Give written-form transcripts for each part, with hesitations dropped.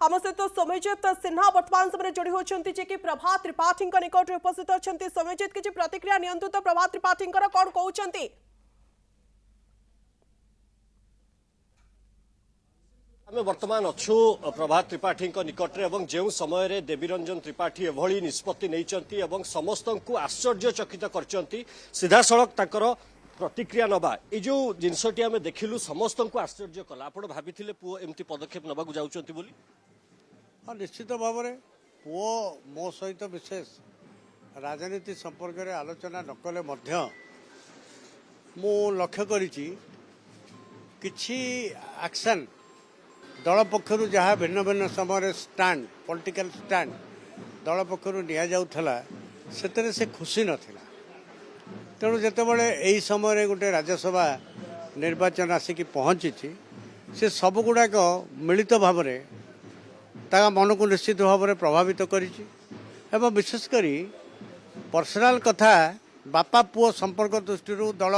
आम सहित सौम्यजित सिन्हा वर्तमान समय जोड़ी होती जे कि प्रभात त्रिपाठी निकट में उपस्थित अच्छा सौम्यजित किसी प्रतिक्रिया नियंतु तो प्रभात त्रिपाठी कौन कहते आम बर्तमान अच्छु प्रभात त्रिपाठी निकट में जो समय देवीरंजन त्रिपाठी एभली निष्पत्ति नहीं समस्त को आश्चर्यचकित कर सीधा सड़क प्रतिक्रिया नवा ये जो जिनसटी आम देखिलु समस्त को आश्चर्य कला आप भाभी पुओ एमती पदक्षेप नवाक जाऊँच बोली हाँ निश्चित भाव में पुओ मो सहित विशेष राजनीति संपर्क में आलोचना न कले मु लक्ष्य करिछि किछि एक्शन दल पक्षर जहाँ भिन्न भिन्न समय स्टैंड पॉलिटिकल स्टैंड दल पक्षर निया जाउथला सेतरे से खुशी नथिला तेणु जितेबाला यही समय गोटे राज्यसभा निर्वाचन आसिक पहुँची से सब गुड़ाक मिलित भाव ता मन को निश्चित भाव में प्रभावित करिछि एवं विशेषकर पर्सनाल कथा बापा पुओ संपर्क दृष्टि दल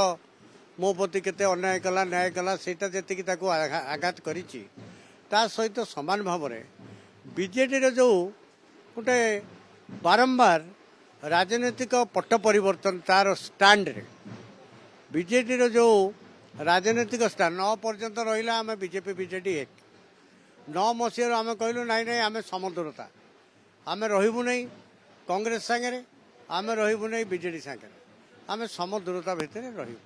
मो प्रति केते अन्याय कला न्याय कला सेटा जेतिकी ताको आघात करिछि ता सहित समान भाव में बीजेडी जो गोटे बारंबार राजनीतिक पट परिवर्तन तार स्टैंड रे बीजेडी जो राजनीतिक स्टैंड 9 पर्यंत रहा आम बीजेपी बीजेडी एक 9 मसीह आम कहलु नाई नाई आम समदूरता आम रही नहीं कांग्रेस सांगे आम रही नहीं बीजेडी सांगे आम समदूरता भितर रही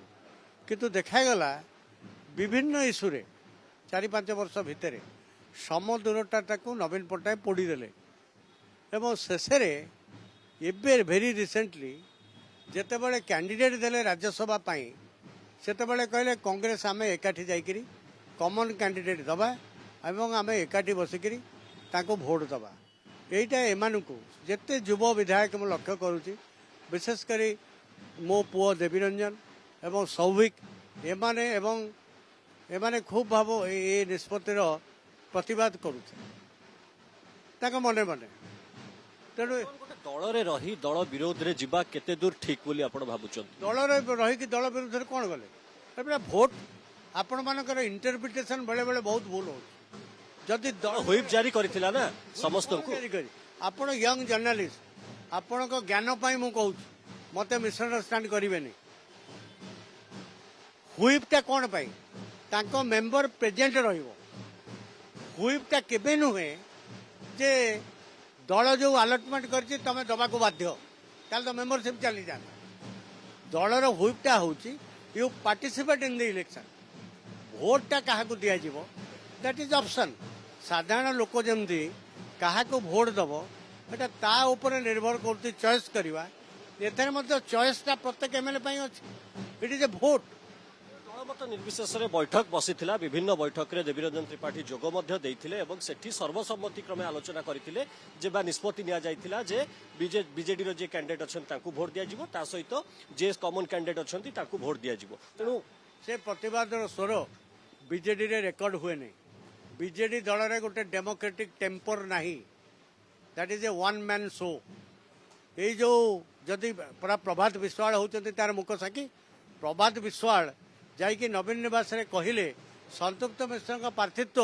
किंतु देखागला विभिन्न इश्यूरे 4-5 वर्ष भितर समदूरता नवीन पट्टनायक पोड़ीदे एवं शेष एबे भेरी रिसेंटली जेतेबेले कैंडिडेट देले राज्यसभा पाई सेतेबेले कहले कांग्रेस आमे एकाठी जाइकरी कॉमन कैंडिडेट दबा एवं आमे एकाठी बसिकरी ताको भोट दबा एटा एमानकु जेते युव विधायक मु लक्ष्य करूची विशेषकर मो पुओ देवीरंजन एवं सौभिक एमाने एवं एमाने खूब भाव ए निष्पत्तिर प्रतिवाद करुचे ताको मने मने तेणु दल रही दल विरोध रे जिबा केते दूर ठीक बोली आपण भाबुचन दल रही कि दल विरोध रे कोन गले भोट आपण मानकर इंटरप्रिटेशन बेले बेले बहुत भूल हो जदि दल व्हिप जारी करथिला ना समस्त को आपण यंग जर्नलिस्ट आपण को ज्ञान पाई मु कहू मते मिसअंडरस्टैंड करिवेनी व्हिपटा कोन पाई तांको मेंबर प्रेजेंट रहिबो व्हिपटा केबे नुहे जे दल जो अलटमेंट कर तुम दबा को बाध्य तो मेंबरशिप चली जाता दलर व्हिपटा हूँ you participate in the election भोटा क्या दिज्व दैट इज ऑप्शन साधारण लोक जमी क्या भोट दब एटा ता ऊपर निर्भर कर चॉइस करवा एथर चॉइसटा प्रत्येक एमएलए अच्छी इट इज ए भोट मत निर्विशेष बैठक बसी विभिन्न बैठक में देवीरंजन त्रिपाठी जोग देते सेठी सर्वसम्मति क्रमे आलोचना करते निष्पत्ति निया जे बीजेडी जे कैंडिडेट अच्छा भोट दिज्व ता सहित जे कॉमन कैंडिडेट अच्छा भोट दिज्व तेणु से प्रतिवाद स्वर बीजेडी रे रेकर्ड हुए नहीं बीजेडी दल रे गोटे डेमोक्रेटिक टेम्पर नहीं that is a one man show ये जो जदि पूरा प्रभात विश्वाल होती तार मुख साखी प्रभात विश्वाल जाइए नवीन निवास कहले संतुप्त मिश्र प्रार्थित्व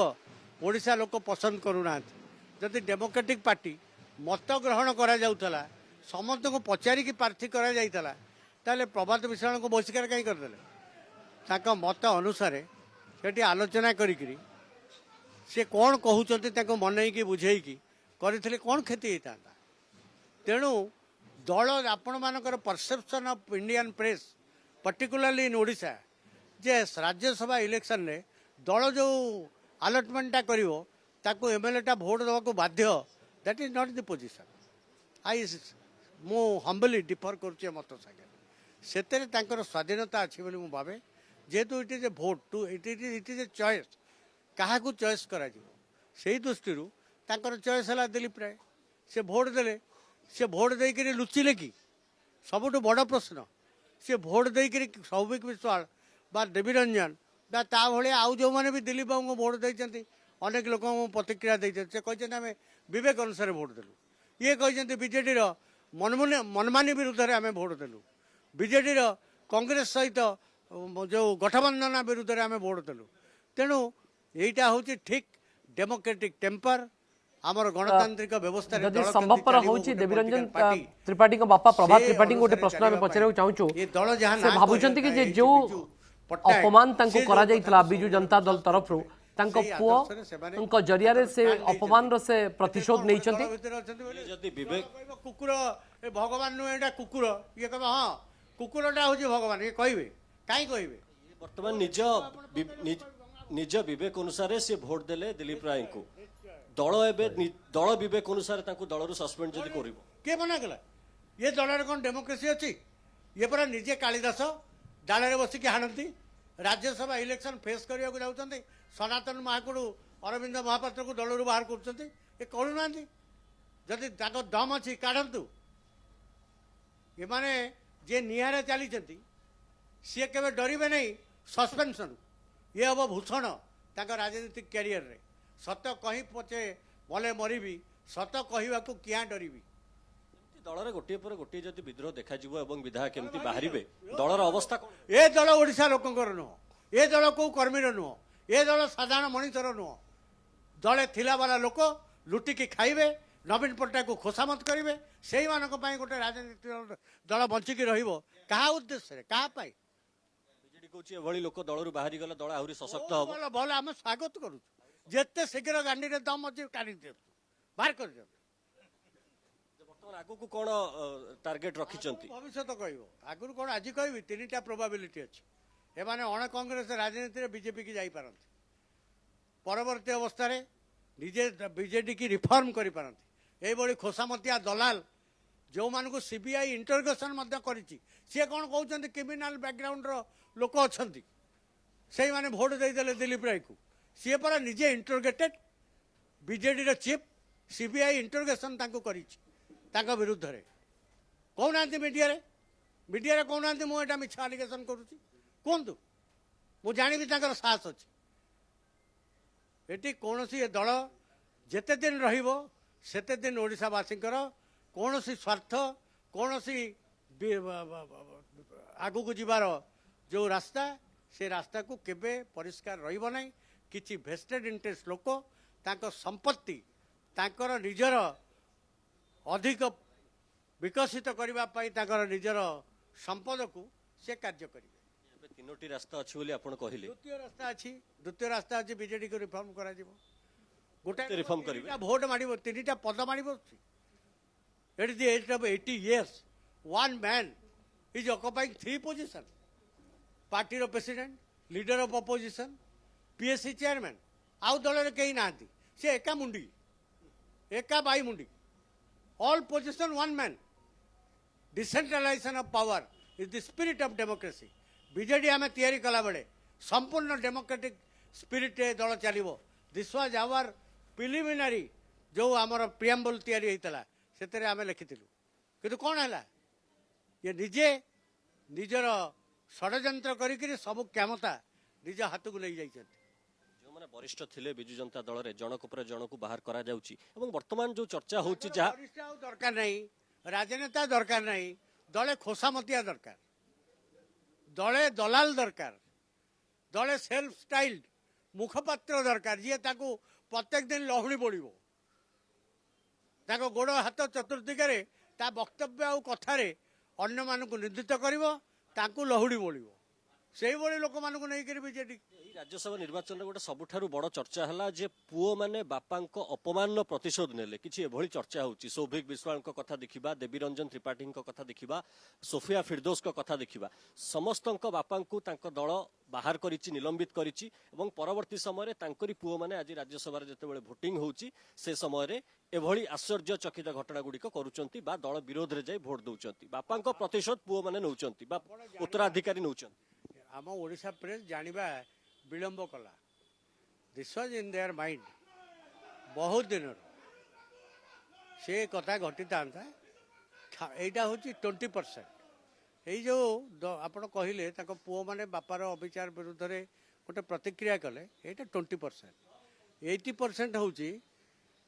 ओडिशा लोक पसंद करूना जदि डेमोक्रेटिक पार्टी मत ग्रहण करा समस्त को पचारिकी प्रार्थी करा प्रभात विश्वाल को बहिष्कार कहीं करदे मत अनुसार से आलोचना करी से कौन कहते मन की बुझेकी करते कौन क्षति होता तेणु दल आपण मानकर perception of Indian press particularly in Odisha J Rajya Sabha election रे दल जो अलटमेंटा करो एमएलए भोट दवा को बाध्य that is not the position I मु हम्बली डिफर कर मत सागे से स्वाधीनता अच्छी बोली भावे जेहेतु it is a vote to it is a choice क्या चॉइस करा दृष्टि चॉइस है दिलीप राय से भोट देले से भोट देकर लुचिले कि सबुठ बड़ प्रश्न से भोट देकर सौभिक विश्वाल बा देवीरंजन बा ता भाया आउ जो मैंने भी दिलीप बाबू को भोट देते अनेक लोक प्रतिक्रिया देते से कहते आम विवेक अनुसार भोट देलु ये कहते बीजेडी मनमानी विरुद्ध में आम भोट देलु बीजेडी कांग्रेस सहित जो गठबंधन विरुद्ध में आम भोट देलु तेणु यहीटा हूँ ठीक डेमोक्रेटिक टेम्पर ଆମର ଗଣତାନ୍ତ୍ରିକ ବ୍ୟବସ୍ଥାରେ ଯଦି ସମ୍ଭବପର ହେଉଛି ଦେବୀରଞ୍ଜନ त्रिपाठी बापा प्रभात त्रिपाठी गोटे प्रश्न आम पचार चाहूँ से भावुंट कि जो अपमान करा विजु जनता दल तरफ पुओ जरिया से अपमान से प्रतिशोध नहीं कुकुर भगवान नुहे एटा कुकुर ये कह हाँ कुकुरटा हूँ भगवान ये कहे कहीं कहे बर्तमान निज विवेक अनुसार से भोट देले दिलीप राय को दल दल विवेक अनुसार दलरू सस्पेंड जदि कर किए मना कला ये दल कौन डेमोक्रेसी अच्छी ये परा निजे कालिदास डाल बसिक हाणती राज्यसभा इलेक्शन फेस करने को जाऊँच सनातन महाकुड़ू अरविंद महापात्र को दलरू बाहर करूना जदि दम अच्छी काढ़तु ये जे निहारे चली सी के डरवे नहीं सस्पेंशन ये हम भूषण राजनीतिक क्यारियर रे सत कहीं पचे भले मरबी सत कहवा को क्या डरबी दल गोटे पर गोटे जदि विद्रोह देखा विधायक केमती बाहर दलर अवस्था ए दल ओडिशा लोकंकर नुह ए दल को कर्मीर नुह ए दल साधारण मनीषर नुह दले थिला वाला लोक लुटिकी खाइबे नवीन पट्टनायक को खोसामत करेंगे से गोटे राजनीतिक दल बंचिकी रहा उद्देश्य क्या बीजेडी कहूँ लोक दलू बाहरी गला दल आहरी सशक्त हम भल आम स्वागत करुँ जिते शीघ्र गांधी दम अच्छे काढ़ी दिखाँ बाहर कर बर्तमान आगु कौन टार्गेट रखिंट भविष्य कह आगुरी कौन आज कह तीन टा प्रोबाबिलिटी अच्छी एमाने अण कांग्रेस राजनीति बीजेपी की जापारती परवर्ती अवस्था निजे बीजेडी की रिफॉर्म करी पारती खोसामतिया दलाल जो मानक सीबीआई इंटरगेशन सी कौन कहते क्रिमिनाल बैकग्राउंड लोक अच्छा से माने भोट देदेले दिलीप राय को सी पर निजे इंटरगेटेड बीजेडी चीफ सीबीआई इंटरगेशन कर विरुद्ध रे कहना मीडिया कहना मुझे मिछ आलिगेसन करुँच कहतु मु जानी साहस अच्छी एटी कौन सी दल जेते दिन रहिबो सेते दिन ओडिशावासी कौन सी स्वार्थ कौन सी आगु को जीवार जो रास्ता से रास्ता को केबे परिष्कार रहिबो नहीं किछि वेस्टेड इंटरेस्ट लोक तांको संपत्ति तांकर निजर अधिक विकसित करबा पई तांकर निजर संपद को से कार्य करिवे तीनोटी रास्ता अच्छी बोली आपण कहले द्वितीय रास्ता अच्छी बीजेडी को रिफॉर्म करा जिवो गोटे रिफॉर्म करिवे भोट मारिबो तीनटा पद मारिबो at the age of 80 years one man is occupying 3 positions party रो president leader of opposition PSC chairman आउ दल रे कहीं नांती से एका मुंडी एका बाई मुंडी all position one man decentralisation of power is the spirit of democracy BJD आम तैयारी कला बेले संपूर्ण डेमोक्रेटिक स्पिरिट दल चलो दिस वाज आवर प्रिलिमिनारी जो आमर प्रियम्बल तैयारी होता से आम लिखिलु कि कौन है ये निजे निजर षड्यंत्र करी सब क्षमता निज हाथ को ले जाइए जो माने वरिष्ठ थिले बिजु जनता दल रे जनक पर जनक बाहर करा जाउची एवं वर्तमान जो चर्चा होची जहा दरकार नहीं राजनेता दरकार नहीं दले खोसामतिया दरकार दले दलाल दरकार दले सेल्फ स्टाइल्ड मुखपात्र दरकार जी ताकू प्रत्येक दिन लहुणी पड़ो ताको गोड़ हाथ चतुर्दिगे ता वक्तव्य आ कथार अन्य मानक निंदित कर लहुड़ी पड़ो से लोक मानक नहीं बीजेडी राज्यसभा निर्वाचन गोटे सबुठारु बड़ चर्चा है जे पुओ माने बापा अपमान प्रतिशोध नेले किछि एभली चर्चा होची सौभिक विश्वाल कथा देखिबा देवीरंजन त्रिपाठी कथा देखिबा सोफिया फिरदौस कथा देखिबा समस्त बापा दल बाहर करिछि निलंबित करिछि एवं परवर्ती समय तांकरी पुओ माने आज राज्यसभा जेतेबेले भोटिंग होची से समय एभली आश्चर्यचकित घटना गुड़िक करुचंती बा दल विरोध रे जाई भोट दउचंती बापा प्रतिशोध पुओ माने नउचंती बा उत्तराधिकारी नउचंती आम ओडिशा प्रेस जानिबा विलंब कला this was in their mind बहुत दिन से कथा घटी था यहाँ हूँ 20% यही जो आपड़ कहले पुओ मैंने बापार अविचार विरुद्ध में गोटे प्रतिक्रिया कले यहाँ 20% 80% हूँ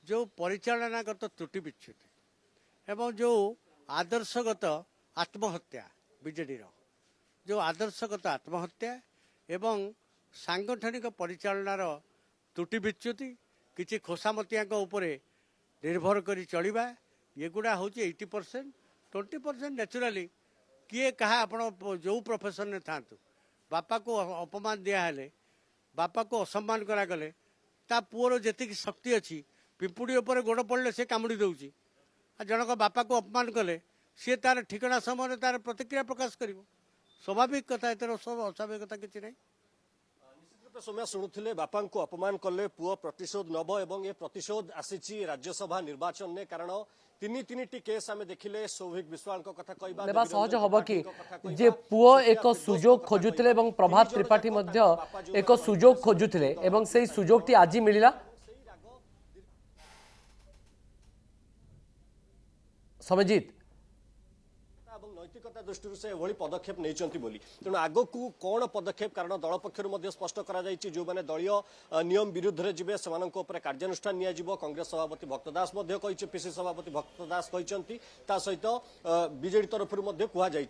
जो परिचालनागत त्रुटि विच्युति एवं जो आदर्शगत आत्महत्या बीजेडी जो आदर्शगत आत्महत्या एवं सांगठनिक परिचालनार त्रुटि विच्युति किसी खोसामतिया उपरे निर्भर करी चलिबा एगुड़ा हूँ 80%। 20% नेचुराली किए कहा आपण जो प्रोफेशन में था बापा को अपमान दियाहेले बापा को असम्मान करागले ता पुअर जी शक्ति अच्छी पिंपुड़ी उपर गोड़ पड़े से कामुड़ी दौची जनक बापा को अपमान कले सी तार ठिकना समय तार प्रतिक्रिया प्रकाश कर स्वाभाविक कथा एतर अस्वाभाविकता किसी नहीं। सौम्या शुणुले बापा को अपमान कले पुओ प्रतिशोध नब एवं ये प्रतिशोध आसी राज्यसभा निर्वाचन में कारण तीन केस आम देखिले सौभिक विश्वाल कथा कहबा नेबा सहज हब कि जे पुओ एक सुजोग खोजुथिले एवं प्रभात त्रिपाठी मध्य एक सुजोग खोजुथिले एवं सेही सुजोगटी आज मिलिला। समजित नैतिकता दृष्टि से एभली पदक्षेप नहीं बोली तेणु आग को कौन पदक्षेप कारण दल पक्षर स्पष्ट जो मैंने दलीय नियम विरुद्ध में जीवे से कार्यानुष्ठान नियाजिबो। कांग्रेस सभापति भक्त दास पीसीसी सभापति भक्त दास कहते सहित बीजेडी तरफ कहुई